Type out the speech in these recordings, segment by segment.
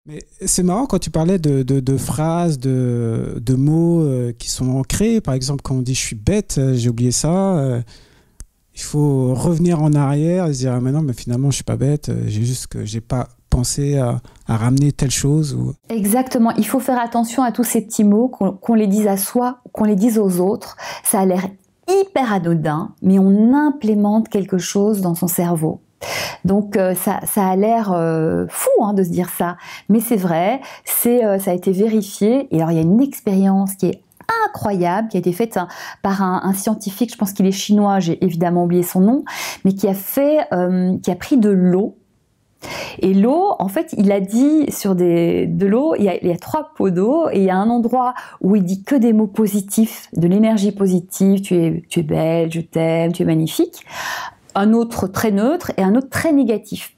Mais c'est marrant quand tu parlais de phrases, de mots qui sont ancrés. Par exemple, quand on dit je suis bête, j'ai oublié ça. Il faut revenir en arrière et se dire ah, mais non, mais finalement je suis pas bête. J'ai juste que j'ai pas pensé à ramener telle chose. Ou... Exactement. Il faut faire attention à tous ces petits mots, qu'on les dise à soi, qu'on les dise aux autres. Ça a l'air hyper anodin, mais on implémente quelque chose dans son cerveau. Donc ça a l'air fou de se dire ça, mais c'est vrai, ça a été vérifié. Et alors il y a une expérience qui est incroyable, qui a été faite par un scientifique, je pense qu'il est chinois, j'ai évidemment oublié son nom, mais qui a pris de l'eau. Et l'eau, en fait, il a dit sur de l'eau, il y a 3 pots d'eau, et il y a un endroit où il dit que des mots positifs, de l'énergie positive, tu es belle, je t'aime, tu es magnifique. Un autre très neutre et un autre très négatif.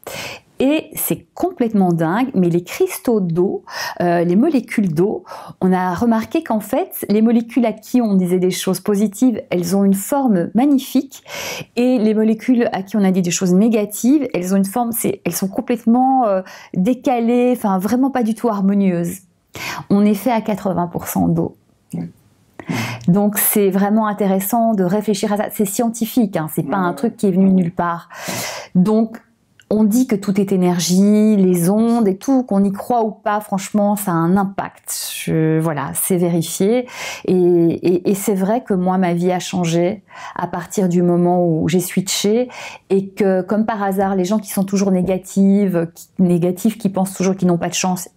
Et c'est complètement dingue, mais les cristaux d'eau, les molécules d'eau, on a remarqué qu'en fait, les molécules à qui on disait des choses positives, elles ont une forme magnifique, et les molécules à qui on a dit des choses négatives, elles ont une forme, elles sont complètement décalées, enfin vraiment pas du tout harmonieuses. On est fait à 80% d'eau. Donc c'est vraiment intéressant de réfléchir à ça. C'est scientifique, c'est pas un truc qui est venu nulle part. Donc on dit que tout est énergie, les ondes et tout, qu'on y croit ou pas, franchement, ça a un impact. Voilà, c'est vérifié. Et c'est vrai que moi, ma vie a changé à partir du moment où j'ai switché, et que, comme par hasard, les gens qui sont toujours négatifs, qui pensent toujours qu'ils n'ont pas de chance,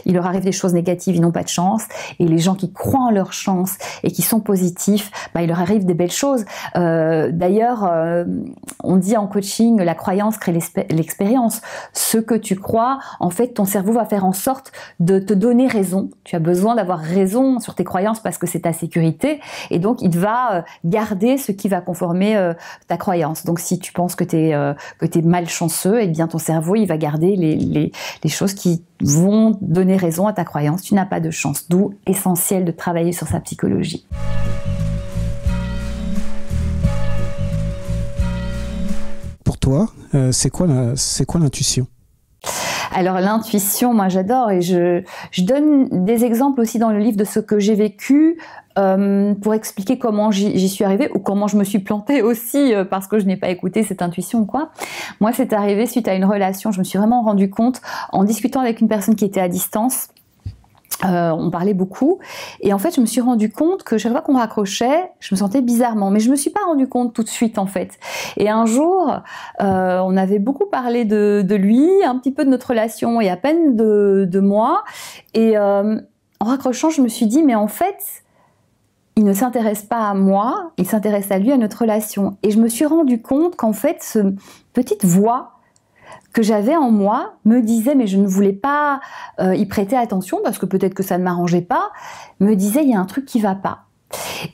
il leur arrive des choses négatives, ils n'ont pas de chance. Et les gens qui croient en leur chance et qui sont positifs, il leur arrive des belles choses. D'ailleurs, on dit en coaching, la croyance crée l'expérience. Ce que tu crois, en fait, ton cerveau va faire en sorte de te donner raison. Tu as besoin d'avoir raison sur tes croyances parce que c'est ta sécurité. Et donc, il va garder ce qui va conformer ta croyance. Donc, si tu penses que tu es malchanceux, eh bien, ton cerveau, il va garder les choses qui vont donner raison à ta croyance. Tu n'as pas de chance, d'où essentiel de travailler sur sa psychologie. Pour toi, c'est quoi l'intuition ? Alors l'intuition, moi j'adore, et je donne des exemples aussi dans le livre de ce que j'ai vécu pour expliquer comment j'y suis arrivée, ou comment je me suis plantée aussi parce que je n'ai pas écouté cette intuition, quoi. Moi, c'est arrivé suite à une relation. Je me suis vraiment rendu compte en discutant avec une personne qui était à distance. On parlait beaucoup, et en fait je me suis rendu compte que chaque fois qu'on raccrochait, je me sentais bizarrement, mais je me suis pas rendu compte tout de suite en fait. Et un jour, on avait beaucoup parlé de lui, un petit peu de notre relation et à peine de moi, et en raccrochant, je me suis dit mais en fait, il ne s'intéresse pas à moi, il s'intéresse à lui, à notre relation. Et je me suis rendu compte qu'en fait, cette petite voix que j'avais en moi me disait, mais je ne voulais pas y prêter attention parce que peut-être que ça ne m'arrangeait pas, me disait il y a un truc qui va pas.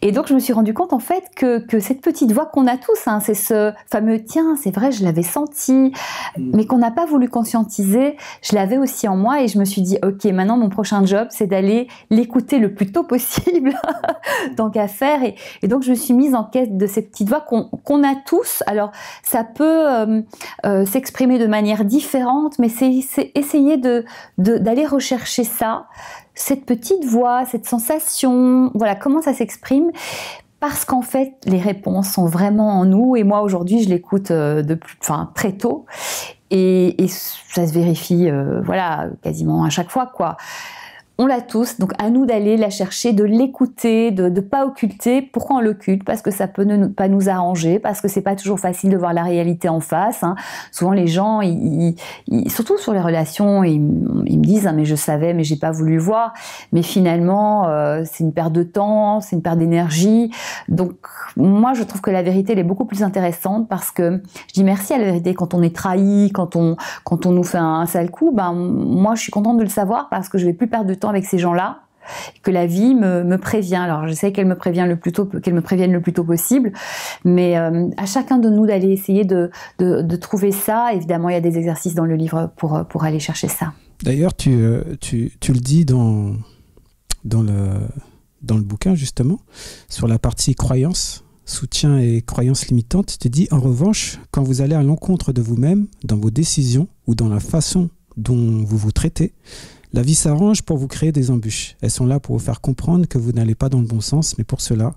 Et donc je me suis rendu compte en fait que cette petite voix qu'on a tous, c'est ce fameux tiens, c'est vrai, je l'avais senti, mais qu'on n'a pas voulu conscientiser, je l'avais aussi en moi, et je me suis dit ok, maintenant mon prochain job c'est d'aller l'écouter le plus tôt possible tant qu'à faire, et donc je me suis mise en quête de cette petite voix qu'on a tous. Alors ça peut s'exprimer de manière différente, mais c'est essayer d'aller rechercher ça, cette petite voix, cette sensation, voilà, comment ça s'exprime, parce qu'en fait, les réponses sont vraiment en nous, et moi, aujourd'hui, je l'écoute très tôt, et ça se vérifie, voilà, quasiment à chaque fois, quoi. On l'a tous, donc à nous d'aller la chercher, de l'écouter, de ne pas occulter. Pourquoi on l'occulte ? Parce que ça peut pas nous arranger, parce que c'est pas toujours facile de voir la réalité en face. Souvent les gens, surtout sur les relations, ils me disent mais je savais, mais j'ai pas voulu voir. Mais finalement, c'est une perte de temps, c'est une perte d'énergie. Donc moi, je trouve que la vérité, elle est beaucoup plus intéressante, parce que je dis merci à la vérité quand on est trahi, quand on nous fait un sale coup. Moi, je suis contente de le savoir, parce que je vais plus perdre de temps avec ces gens-là, que la vie me prévient. Alors j'essaie qu'elle me prévienne le plus tôt possible, mais à chacun de nous d'aller essayer de trouver ça. Évidemment, il y a des exercices dans le livre pour aller chercher ça. D'ailleurs, tu le dis dans le bouquin, justement, sur la partie croyance, soutien et croyances limitantes. Tu dis, en revanche, quand vous allez à l'encontre de vous-même, dans vos décisions ou dans la façon dont vous vous traitez, la vie s'arrange pour vous créer des embûches. Elles sont là pour vous faire comprendre que vous n'allez pas dans le bon sens, mais pour cela,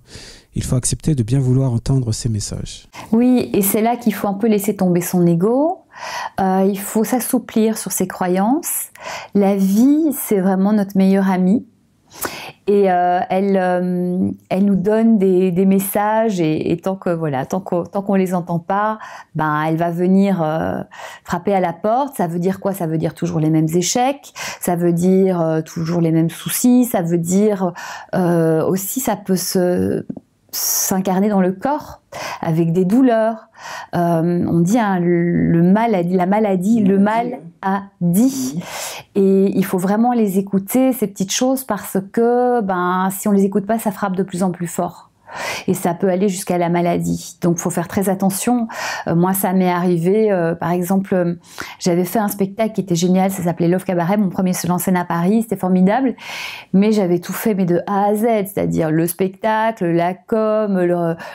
il faut accepter de bien vouloir entendre ces messages. Oui, et c'est là qu'il faut un peu laisser tomber son ego. Il faut s'assouplir sur ses croyances. La vie, c'est vraiment notre meilleure amie. Et elle nous donne des messages et tant qu'on les entend pas, ben elle va venir frapper à la porte. Ça veut dire quoi? Ça veut dire toujours les mêmes échecs, ça veut dire toujours les mêmes soucis, ça veut dire aussi ça peut s'incarner dans le corps avec des douleurs. On dit hein, la maladie, le mal a dit. Et il faut vraiment les écouter, ces petites choses, parce que si on les écoute pas, ça frappe de plus en plus fort. Et ça peut aller jusqu'à la maladie. Donc, il faut faire très attention. Moi, ça m'est arrivé, par exemple, j'avais fait un spectacle qui était génial, ça s'appelait Love Cabaret, mon premier seul en scène à Paris, c'était formidable. Mais j'avais tout fait, mais de A à Z, c'est-à-dire le spectacle, la com,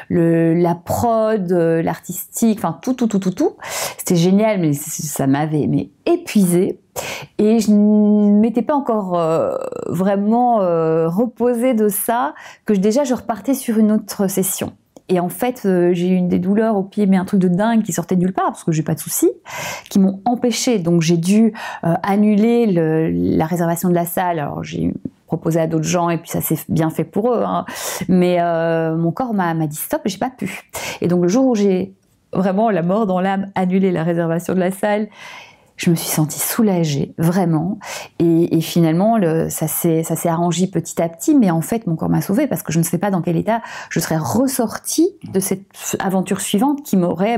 la prod, l'artistique, enfin tout. C'était génial, mais ça m'avait épuisée. Et je ne m'étais pas encore vraiment reposée de ça, que déjà je repartais sur une autre session. Et en fait, j'ai eu des douleurs au pied, mais un truc de dingue qui sortait de nulle part, parce que j'ai pas de soucis, qui m'ont empêchée. Donc j'ai dû annuler la réservation de la salle. Alors j'ai proposé à d'autres gens, et puis ça s'est bien fait pour eux. Hein. Mais mon corps m'a dit stop, et j'ai pas pu. Et donc le jour où j'ai vraiment la mort dans l'âme annulé la réservation de la salle, je me suis sentie soulagée, vraiment. Et finalement, ça s'est arrangé petit à petit, mais en fait, mon corps m'a sauvée parce que je ne sais pas dans quel état je serais ressortie de cette aventure suivante qui m'aurait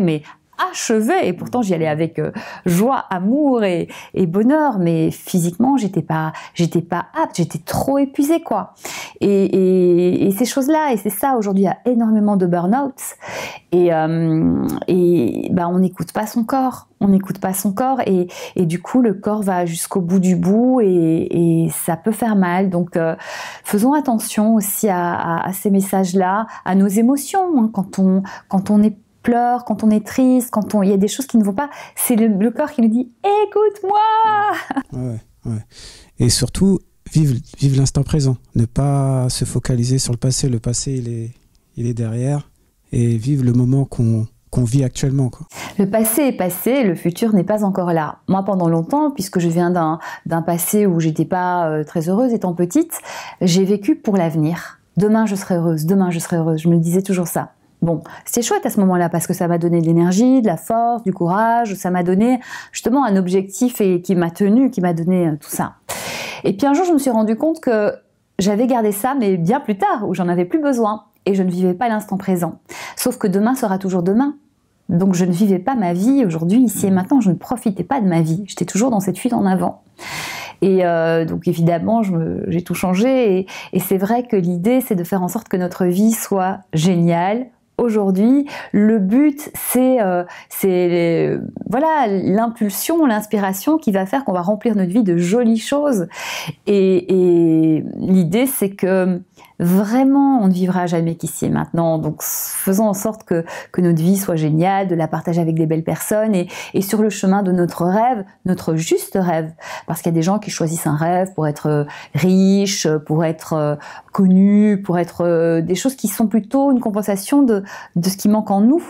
achevé. Et pourtant, j'y allais avec joie, amour et bonheur, mais physiquement, j'étais pas apte, j'étais trop épuisée, quoi. Et ces choses-là, et c'est ça, aujourd'hui, il y a énormément de burn-out. Et on n'écoute pas son corps. On n'écoute pas son corps et du coup le corps va jusqu'au bout du bout et ça peut faire mal. Donc faisons attention aussi à ces messages-là, à nos émotions. Hein, quand on est pleure, quand on est triste, il y a des choses qui ne vont pas, c'est le corps qui nous dit « écoute-moi ». Ouais. Et surtout, vivre l'instant présent. Ne pas se focaliser sur le passé. Le passé, il est derrière. Et vivre le moment qu'on vit actuellement, quoi. Le passé est passé, le futur n'est pas encore là. Moi, pendant longtemps, puisque je viens d'un passé où j'étais pas très heureuse étant petite, j'ai vécu pour l'avenir. Demain, je serai heureuse. Demain, je serai heureuse. Je me disais toujours ça. Bon, c'était chouette à ce moment-là parce que ça m'a donné de l'énergie, de la force, du courage. Ça m'a donné justement un objectif et qui m'a tenu, qui m'a donné tout ça. Et puis un jour, je me suis rendu compte que j'avais gardé ça, mais bien plus tard, où j'en avais plus besoin. Et je ne vivais pas l'instant présent. Sauf que demain sera toujours demain. Donc je ne vivais pas ma vie aujourd'hui, ici et maintenant. Je ne profitais pas de ma vie. J'étais toujours dans cette fuite en avant. Et donc évidemment, j'ai tout changé. Et c'est vrai que l'idée, c'est de faire en sorte que notre vie soit géniale. Aujourd'hui, le but, c'est l'impulsion, l'inspiration qui va faire qu'on va remplir notre vie de jolies choses. Et l'idée, c'est que vraiment, on ne vivra jamais qu'ici et maintenant. Donc, faisons en sorte que notre vie soit géniale, de la partager avec des belles personnes et sur le chemin de notre rêve, notre juste rêve. Parce qu'il y a des gens qui choisissent un rêve pour être riche, pour être connu, pour être des choses qui sont plutôt une compensation de ce qui manque en nous.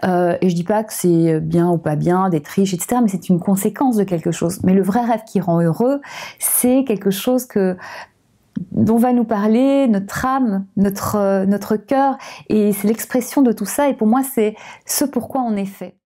Et je dis pas que c'est bien ou pas bien d'être riche, etc. Mais c'est une conséquence de quelque chose. Mais le vrai rêve qui rend heureux, c'est quelque chose dont va nous parler notre âme, notre cœur, et c'est l'expression de tout ça, et pour moi c'est ce pourquoi on est fait.